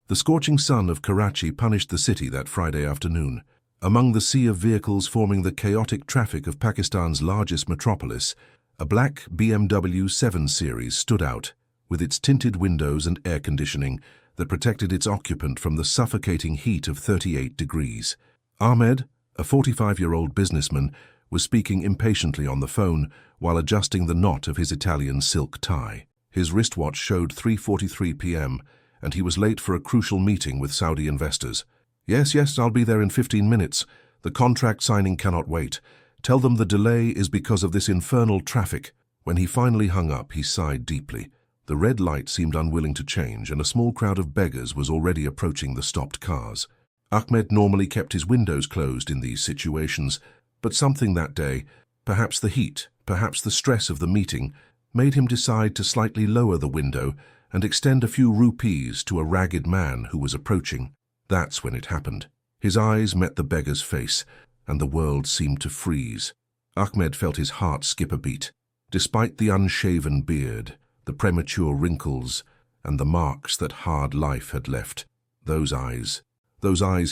The scorching sun of Karachi punished the city that Friday afternoon. Among the sea of vehicles forming the chaotic traffic of Pakistan's largest metropolis, a black BMW 7 Series stood out, with its tinted windows and air conditioning that protected its occupant from the suffocating heat of 38 degrees. Ahmed, a 45-year-old businessman, was speaking impatiently on the phone while adjusting the knot of his Italian silk tie. His wristwatch showed 3:43 p.m., and he was late for a crucial meeting with Saudi investors. Yes, I'll be there in 15 minutes. The contract signing cannot wait. Tell them the delay is because of this infernal traffic. When he finally hung up, he sighed deeply. The red light seemed unwilling to change, and a small crowd of beggars was already approaching the stopped cars. Ahmed normally kept his windows closed in these situations, but something that day, perhaps the heat, perhaps the stress of the meeting, made him decide to slightly lower the window and extend a few rupees to a ragged man who was approaching. That's when it happened. His eyes met the beggar's face, and the world seemed to freeze. Ahmed felt his heart skip a beat. Despite the unshaven beard, the premature wrinkles, and the marks that hard life had left, those eyes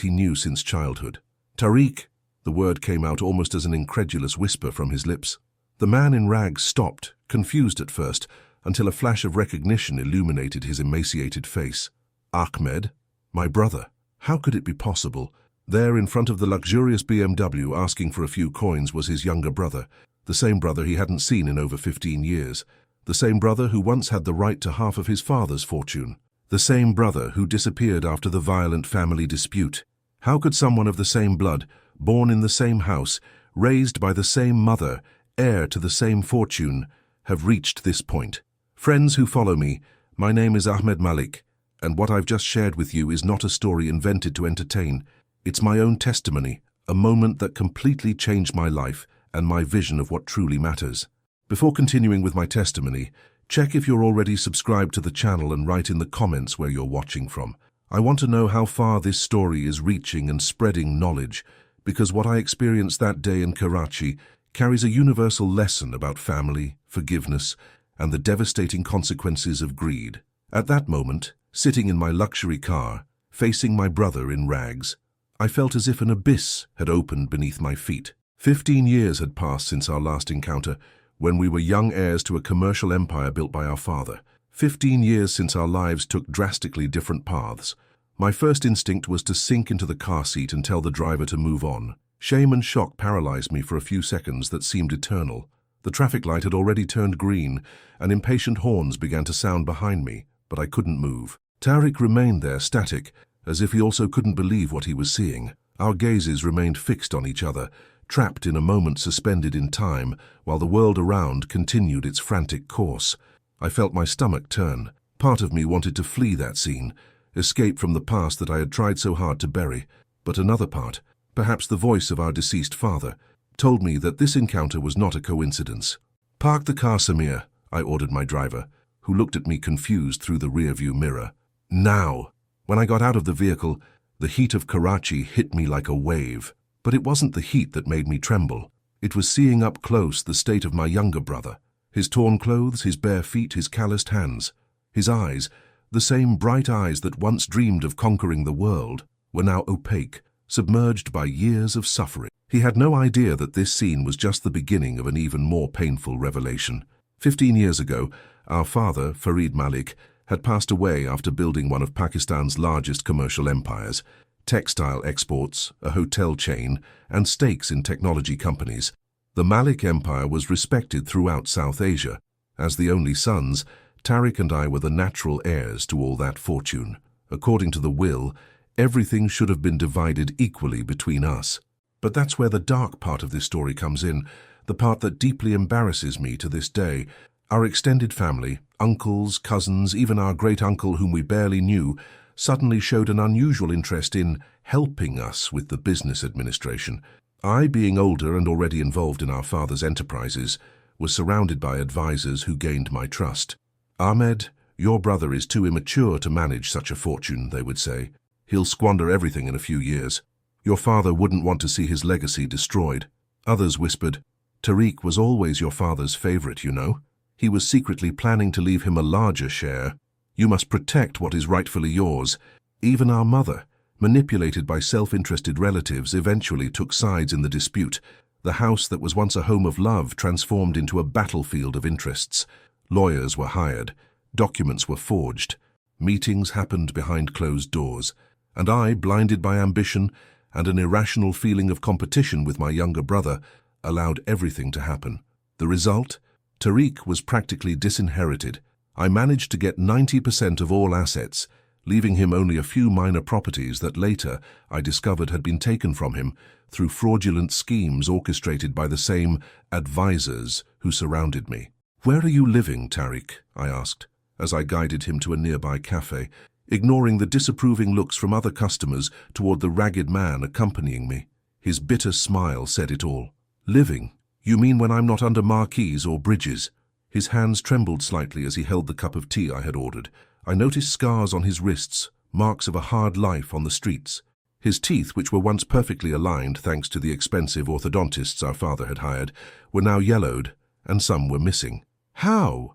he knew since childhood. Tariq! The word came out almost as an incredulous whisper from his lips. The man in rags stopped, confused at first, until a flash of recognition illuminated his emaciated face. Ahmed, my brother. How could it be possible? There in front of the luxurious BMW asking for a few coins was his younger brother, the same brother he hadn't seen in over 15 years, the same brother who once had the right to half of his father's fortune, the same brother who disappeared after the violent family dispute. How could someone of the same blood, born in the same house, raised by the same mother, heir to the same fortune, have reached this point? Friends who follow me, my name is Ahmed Malik, and what I've just shared with you is not a story invented to entertain. It's my own testimony, a moment that completely changed my life and my vision of what truly matters. Before continuing with my testimony, check if you're already subscribed to the channel and write in the comments where you're watching from. I want to know how far this story is reaching and spreading knowledge, because what I experienced that day in Karachi carries a universal lesson about family, forgiveness, and the devastating consequences of greed. At that moment, sitting in my luxury car, facing my brother in rags, I felt as if an abyss had opened beneath my feet. 15 years had passed since our last encounter, when we were young heirs to a commercial empire built by our father. 15 years since our lives took drastically different paths. My first instinct was to sink into the car seat and tell the driver to move on. Shame and shock paralyzed me for a few seconds that seemed eternal. The traffic light had already turned green, and impatient horns began to sound behind me, but I couldn't move. Tariq remained there, static, as if he also couldn't believe what he was seeing. Our gazes remained fixed on each other, trapped in a moment suspended in time, while the world around continued its frantic course. I felt my stomach turn. Part of me wanted to flee that scene, escape from the past that I had tried so hard to bury, but another part, perhaps the voice of our deceased father, told me that this encounter was not a coincidence. "Park the car, Samir," I ordered my driver, who looked at me confused through the rearview mirror. Now! When I got out of the vehicle, the heat of Karachi hit me like a wave. But it wasn't the heat that made me tremble. It was seeing up close the state of my younger brother. His torn clothes, his bare feet, his calloused hands. His eyes, the same bright eyes that once dreamed of conquering the world, were now opaque, submerged by years of suffering. He had no idea that this scene was just the beginning of an even more painful revelation. 15 years ago, our father, Farid Malik, had passed away after building one of Pakistan's largest commercial empires, textile exports, a hotel chain, and stakes in technology companies. The Malik Empire was respected throughout South Asia. As the only sons, Tariq and I were the natural heirs to all that fortune. According to the will, everything should have been divided equally between us. But that's where the dark part of this story comes in, the part that deeply embarrasses me to this day. Our extended family, uncles, cousins, even our great-uncle whom we barely knew, suddenly showed an unusual interest in helping us with the business administration. I, being older and already involved in our father's enterprises, was surrounded by advisors who gained my trust. "Ahmed, your brother is too immature to manage such a fortune," they would say. "He'll squander everything in a few years. Your father wouldn't want to see his legacy destroyed." Others whispered, "Tariq was always your father's favorite, you know. He was secretly planning to leave him a larger share. You must protect what is rightfully yours. Even our mother, manipulated by self-interested relatives, eventually took sides in the dispute. The house that was once a home of love transformed into a battlefield of interests. Lawyers were hired, documents were forged, meetings happened behind closed doors, and I, blinded by ambition and an irrational feeling of competition with my younger brother, allowed everything to happen. The result? Tariq was practically disinherited. I managed to get 90% of all assets, leaving him only a few minor properties that later I discovered had been taken from him through fraudulent schemes orchestrated by the same advisors who surrounded me. "Where are you living, Tariq?" I asked, as I guided him to a nearby cafe, ignoring the disapproving looks from other customers toward the ragged man accompanying me. His bitter smile said it all. "Living? You mean when I'm not under marquees or bridges?" His hands trembled slightly as he held the cup of tea I had ordered. I noticed scars on his wrists, marks of a hard life on the streets. His teeth, which were once perfectly aligned thanks to the expensive orthodontists our father had hired, were now yellowed, and some were missing. How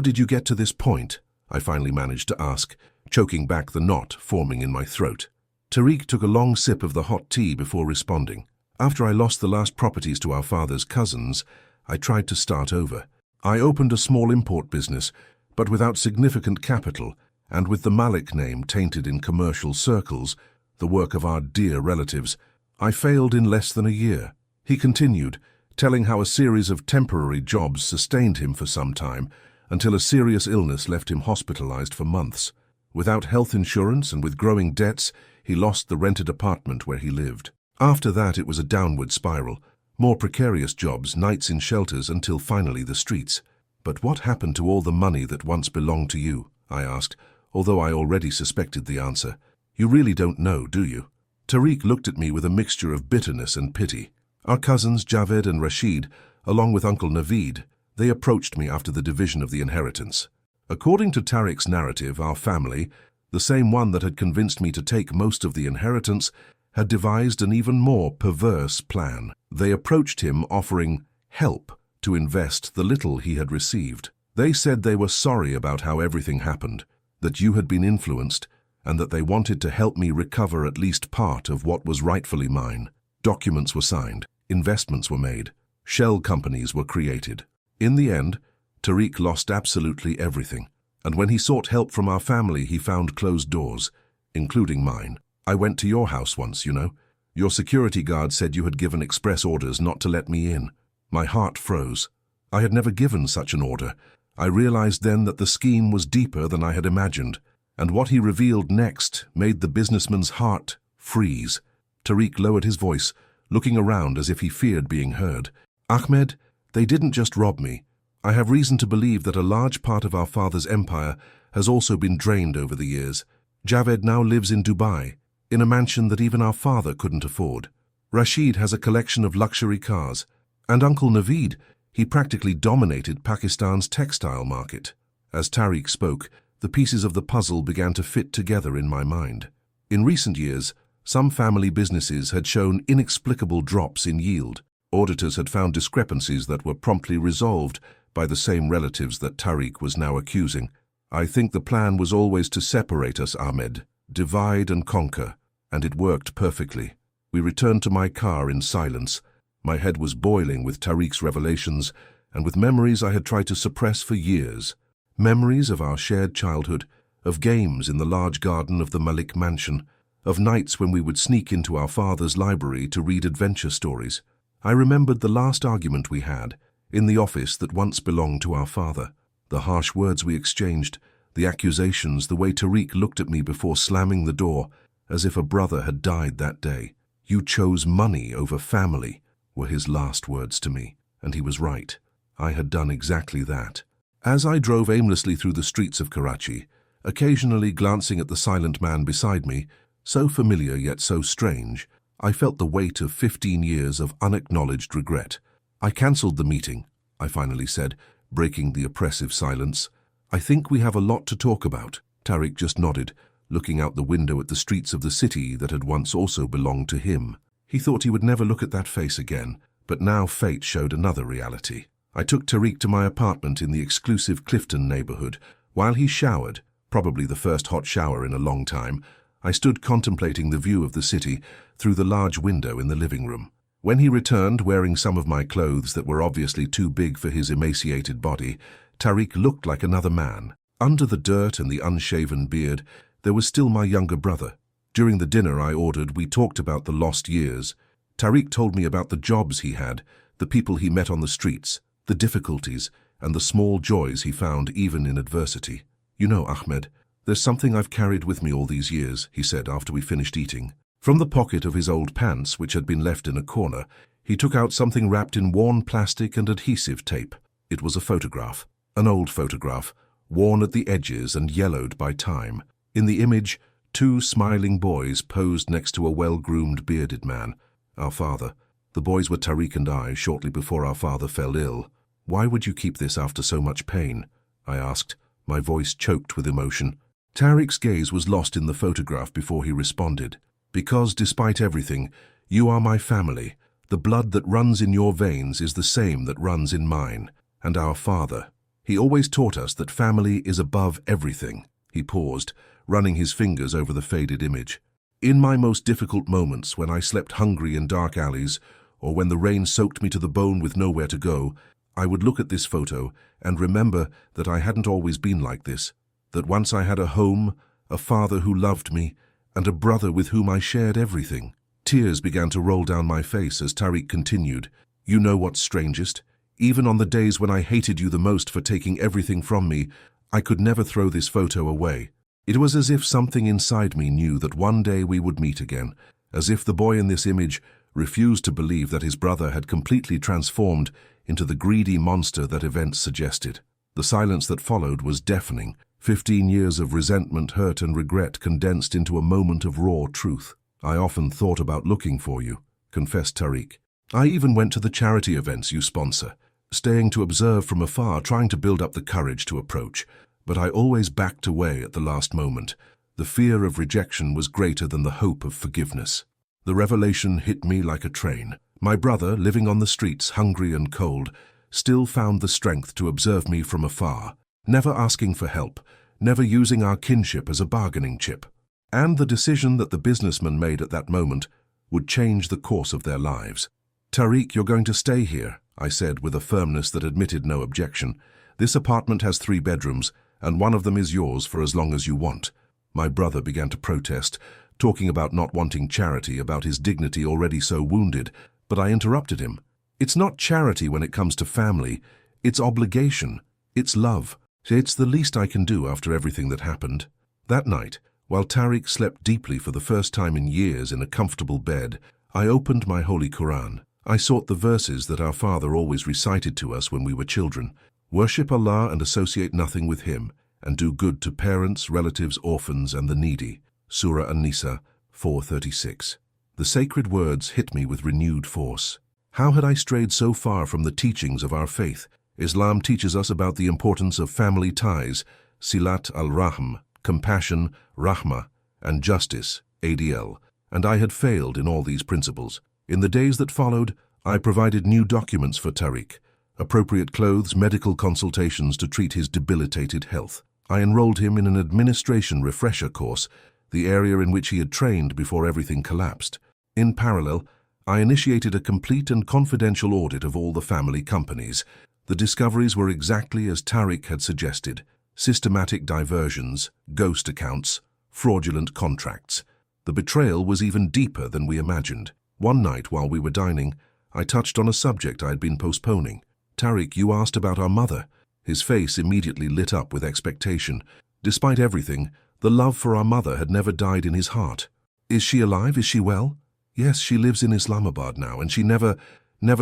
did you get to this point?" I finally managed to ask, choking back the knot forming in my throat. Tariq took a long sip of the hot tea before responding. "After I lost the last properties to our father's cousins, I tried to start over. I opened a small import business, but without significant capital, and with the Malik name tainted in commercial circles, the work of our dear relatives, I failed in less than a year." He continued, telling how a series of temporary jobs sustained him for some time, until a serious illness left him hospitalized for months. Without health insurance and with growing debts, he lost the rented apartment where he lived. After that, it was a downward spiral. More precarious jobs, nights in shelters, until finally the streets. "But what happened to all the money that once belonged to you?" I asked, although I already suspected the answer. "You really don't know, do you?" Tariq looked at me with a mixture of bitterness and pity. Our cousins Javed and Rashid, along with Uncle Naveed, they approached me after the division of the inheritance. According to Tariq's narrative, our family, the same one that had convinced me to take most of the inheritance, had devised an even more perverse plan. They approached him offering help to invest the little he had received. They said they were sorry about how everything happened, that you had been influenced, and that they wanted to help me recover at least part of what was rightfully mine. Documents were signed, investments were made, shell companies were created. In the end, Tariq lost absolutely everything, and when he sought help from our family, he found closed doors, including mine. "I went to your house once, you know. Your security guard said you had given express orders not to let me in." My heart froze. I had never given such an order. I realized then that the scheme was deeper than I had imagined, and what he revealed next made the businessman's heart freeze. Tariq lowered his voice, looking around as if he feared being heard. "Ahmed, they didn't just rob me. I have reason to believe that a large part of our father's empire has also been drained over the years. Javed now lives in Dubai, in a mansion that even our father couldn't afford. Rashid has a collection of luxury cars. And Uncle Naveed, he practically dominated Pakistan's textile market." As Tariq spoke, the pieces of the puzzle began to fit together in my mind. In recent years, some family businesses had shown inexplicable drops in yield. Auditors had found discrepancies that were promptly resolved by the same relatives that Tariq was now accusing. "I think the plan was always to separate us, Ahmed, divide and conquer, and it worked perfectly." We returned to my car in silence. My head was boiling with Tariq's revelations and with memories I had tried to suppress for years. Memories of our shared childhood, of games in the large garden of the Malik mansion, of nights when we would sneak into our father's library to read adventure stories. I remembered the last argument we had, in the office that once belonged to our father. The harsh words we exchanged, the accusations, the way Tariq looked at me before slamming the door, as if a brother had died that day. "You chose money over family," were his last words to me, and he was right. I had done exactly that. As I drove aimlessly through the streets of Karachi, occasionally glancing at the silent man beside me, so familiar yet so strange, I felt the weight of 15 years of unacknowledged regret. "I cancelled the meeting," I finally said, breaking the oppressive silence. "I think we have a lot to talk about." Tariq just nodded, looking out the window at the streets of the city that had once also belonged to him. He thought he would never look at that face again, but now fate showed another reality. I took Tariq to my apartment in the exclusive Clifton neighborhood. While he showered, probably the first hot shower in a long time, I stood contemplating the view of the city through the large window in the living room. When he returned wearing some of my clothes that were obviously too big for his emaciated body, Tariq looked like another man. Under the dirt and the unshaven beard, there was still my younger brother. During the dinner I ordered, we talked about the lost years. Tariq told me about the jobs he had, the people he met on the streets, the difficulties, and the small joys he found even in adversity. "You know, Ahmed, there's something I've carried with me all these years," he said after we finished eating. From the pocket of his old pants, which had been left in a corner, he took out something wrapped in worn plastic and adhesive tape. It was a photograph, an old photograph, worn at the edges and yellowed by time. In the image, two smiling boys posed next to a well-groomed bearded man, our father. The boys were Tariq and I shortly before our father fell ill. "Why would you keep this after so much pain?" I asked, my voice choked with emotion. Tariq's gaze was lost in the photograph before he responded. "Because, despite everything, you are my family. The blood that runs in your veins is the same that runs in mine. And our father. He always taught us that family is above everything." He paused, running his fingers over the faded image. "In my most difficult moments, when I slept hungry in dark alleys, or when the rain soaked me to the bone with nowhere to go, I would look at this photo and remember that I hadn't always been like this, that once I had a home, a father who loved me, and a brother with whom I shared everything." Tears began to roll down my face as Tariq continued. "You know what's strangest? Even on the days when I hated you the most for taking everything from me, I could never throw this photo away. It was as if something inside me knew that one day we would meet again, as if the boy in this image refused to believe that his brother had completely transformed into the greedy monster that events suggested." The silence that followed was deafening. 15 years of resentment, hurt, and regret condensed into a moment of raw truth. "I often thought about looking for you," confessed Tariq. "I even went to the charity events you sponsor, staying to observe from afar, trying to build up the courage to approach. But I always backed away at the last moment. The fear of rejection was greater than the hope of forgiveness." The revelation hit me like a train. My brother, living on the streets, hungry and cold, still found the strength to observe me from afar, never asking for help, never using our kinship as a bargaining chip. And the decision that the businessman made at that moment would change the course of their lives. "Tariq, you're going to stay here," I said with a firmness that admitted no objection. "This apartment has 3 bedrooms, and one of them is yours for as long as you want." My brother began to protest, talking about not wanting charity, about his dignity already so wounded, but I interrupted him. "It's not charity when it comes to family. It's obligation. It's love. It's the least I can do after everything that happened." That night, while Tariq slept deeply for the first time in years in a comfortable bed, I opened my Holy Quran. I sought the verses that our father always recited to us when we were children. "Worship Allah and associate nothing with Him, and do good to parents, relatives, orphans, and the needy." Surah An-Nisa 4:36. The sacred words hit me with renewed force. How had I strayed so far from the teachings of our faith? Islam teaches us about the importance of family ties, silat al-rahm, compassion, rahmah, and justice, ADL, and I had failed in all these principles. In the days that followed, I provided new documents for Tariq, appropriate clothes, medical consultations to treat his debilitated health. I enrolled him in an administration refresher course, the area in which he had trained before everything collapsed. In parallel, I initiated a complete and confidential audit of all the family companies. The discoveries were exactly as Tariq had suggested: systematic diversions, ghost accounts, fraudulent contracts. The betrayal was even deeper than we imagined. One night while we were dining, I touched on a subject I had been postponing. "Tariq, you asked about our mother." His face immediately lit up with expectation. Despite everything, the love for our mother had never died in his heart. "Is she alive? Is she well?" "Yes, she lives in Islamabad now, and she never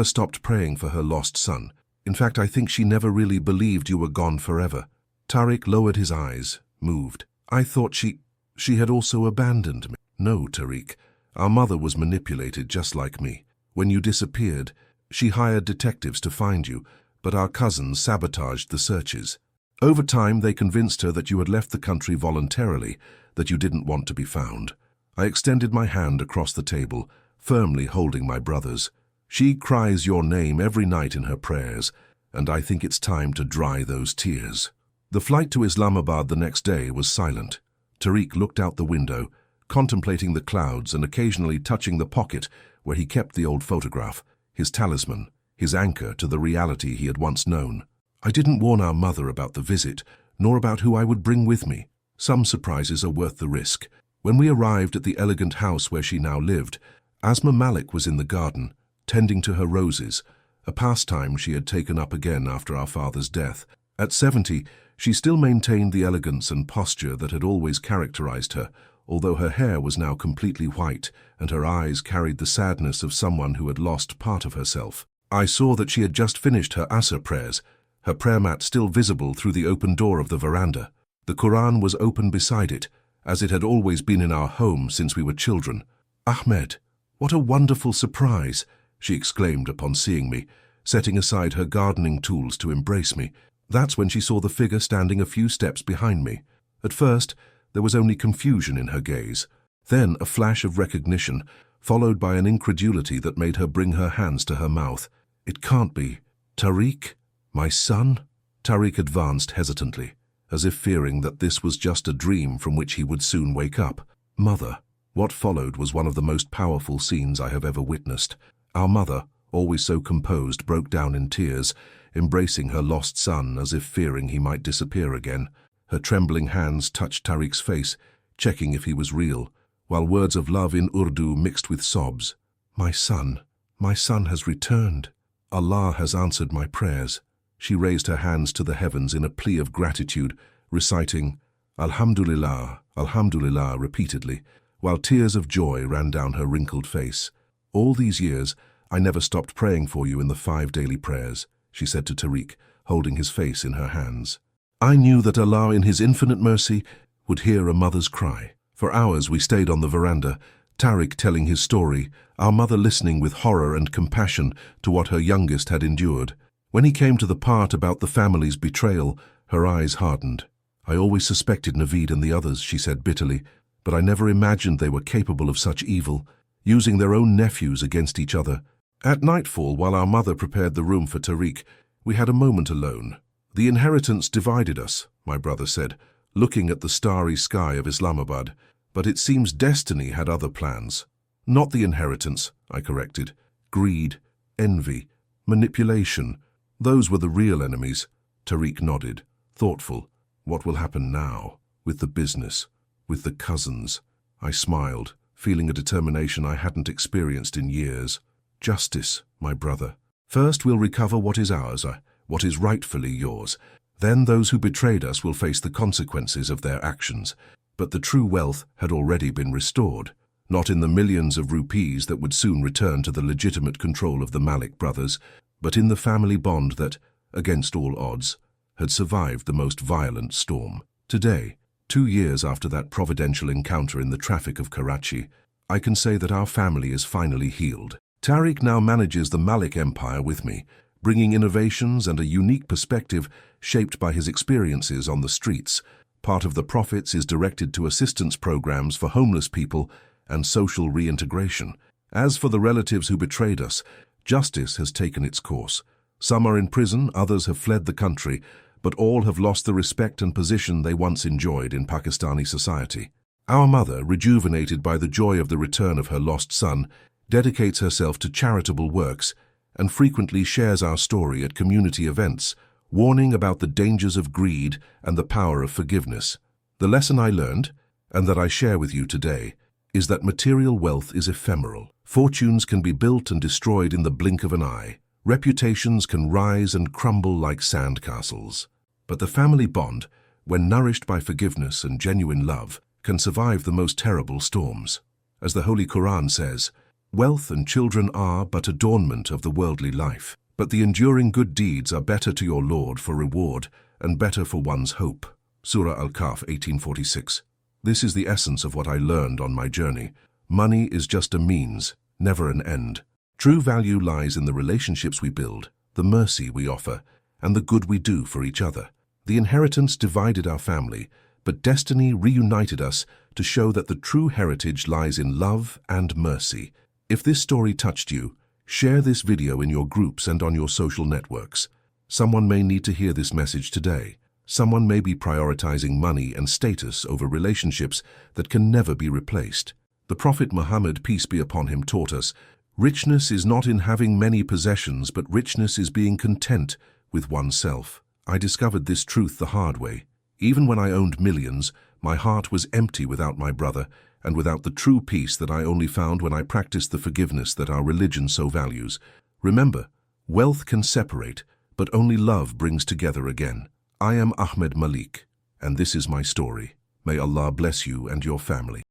stopped praying for her lost son. In fact, I think she never really believed you were gone forever." Tariq lowered his eyes, moved. "I thought she had also abandoned me." "No, Tariq. Our mother was manipulated just like me. When you disappeared, she hired detectives to find you, but our cousins sabotaged the searches. Over time, they convinced her that you had left the country voluntarily, that you didn't want to be found." I extended my hand across the table, firmly holding my brother's. "She cries your name every night in her prayers, and I think it's time to dry those tears." The flight to Islamabad the next day was silent. Tariq looked out the window, contemplating the clouds and occasionally touching the pocket where he kept the old photograph, his talisman, his anchor to the reality he had once known. I didn't warn our mother about the visit, nor about who I would bring with me. Some surprises are worth the risk. When we arrived at the elegant house where she now lived, Asma Malik was in the garden, tending to her roses, a pastime she had taken up again after our father's death. At 70, she still maintained the elegance and posture that had always characterized her, although her hair was now completely white and her eyes carried the sadness of someone who had lost part of herself. I saw that she had just finished her Asr prayers, her prayer mat still visible through the open door of the veranda. The Quran was open beside it, as it had always been in our home since we were children. "Ahmed, what a wonderful surprise!" she exclaimed upon seeing me, setting aside her gardening tools to embrace me. That's when she saw the figure standing a few steps behind me. At first, there was only confusion in her gaze, then a flash of recognition, followed by an incredulity that made her bring her hands to her mouth. "It can't be. Tariq? My son?" Tariq advanced hesitantly, as if fearing that this was just a dream from which he would soon wake up. "Mother." What followed was one of the most powerful scenes I have ever witnessed. Our mother, always so composed, broke down in tears, embracing her lost son as if fearing he might disappear again. Her trembling hands touched Tariq's face, checking if he was real, while words of love in Urdu mixed with sobs. My son has returned. Allah has answered my prayers." She raised her hands to the heavens in a plea of gratitude, reciting, "Alhamdulillah, Alhamdulillah," repeatedly, while tears of joy ran down her wrinkled face. "All these years, I never stopped praying for you in the 5 daily prayers," she said to Tariq, holding his face in her hands. I knew that Allah in His infinite mercy would hear a mother's cry. For hours we stayed on the veranda, Tariq telling his story, our mother listening with horror and compassion to what her youngest had endured. When he came to the part about the family's betrayal, her eyes hardened. "I always suspected Naveed and the others," she said bitterly, "but I never imagined they were capable of such evil, using their own nephews against each other." At nightfall, while our mother prepared the room for Tariq, we had a moment alone. "The inheritance divided us," my brother said, looking at the starry sky of Islamabad, "but it seems destiny had other plans." "Not the inheritance," I corrected. "Greed, envy, manipulation, those were the real enemies." Tariq nodded, thoughtful. "What will happen now, with the business, with the cousins?" I smiled, feeling a determination I hadn't experienced in years. "Justice, my brother. First we'll recover what is ours, what is rightfully yours. Then those who betrayed us will face the consequences of their actions." But the true wealth had already been restored, not in the millions of rupees that would soon return to the legitimate control of the Malik brothers, but in the family bond that, against all odds, had survived the most violent storm. Today, 2 years after that providential encounter in the traffic of Karachi, I can say that our family is finally healed. Tariq now manages the Malik Empire with me, bringing innovations and a unique perspective shaped by his experiences on the streets. Part of the profits is directed to assistance programs for homeless people and social reintegration. As for the relatives who betrayed us, justice has taken its course. Some are in prison, others have fled the country, but all have lost the respect and position they once enjoyed in Pakistani society. Our mother, rejuvenated by the joy of the return of her lost son, dedicates herself to charitable works and frequently shares our story at community events, warning about the dangers of greed and the power of forgiveness. The lesson I learned, and that I share with you today, is that material wealth is ephemeral. Fortunes can be built and destroyed in the blink of an eye. Reputations can rise and crumble like sandcastles. But the family bond, when nourished by forgiveness and genuine love, can survive the most terrible storms. As the Holy Quran says, "Wealth and children are but adornment of the worldly life, but the enduring good deeds are better to your Lord for reward and better for one's hope." Surah Al-Kahf 1846. This is the essence of what I learned on my journey. Money is just a means, never an end. True value lies in the relationships we build, the mercy we offer, and the good we do for each other. The inheritance divided our family, but destiny reunited us to show that the true heritage lies in love and mercy. If this story touched you, share this video in your groups and on your social networks. Someone may need to hear this message today. Someone may be prioritizing money and status over relationships that can never be replaced. The Prophet Muhammad, peace be upon him, taught us, richness is not in having many possessions, but richness is being content with oneself. I discovered this truth the hard way. Even when I owned millions, my heart was empty without my brother, and without the true peace that I only found when I practiced the forgiveness that our religion so values. Remember, wealth can separate, but only love brings together again. I am Ahmed Malik, and this is my story. May Allah bless you and your family.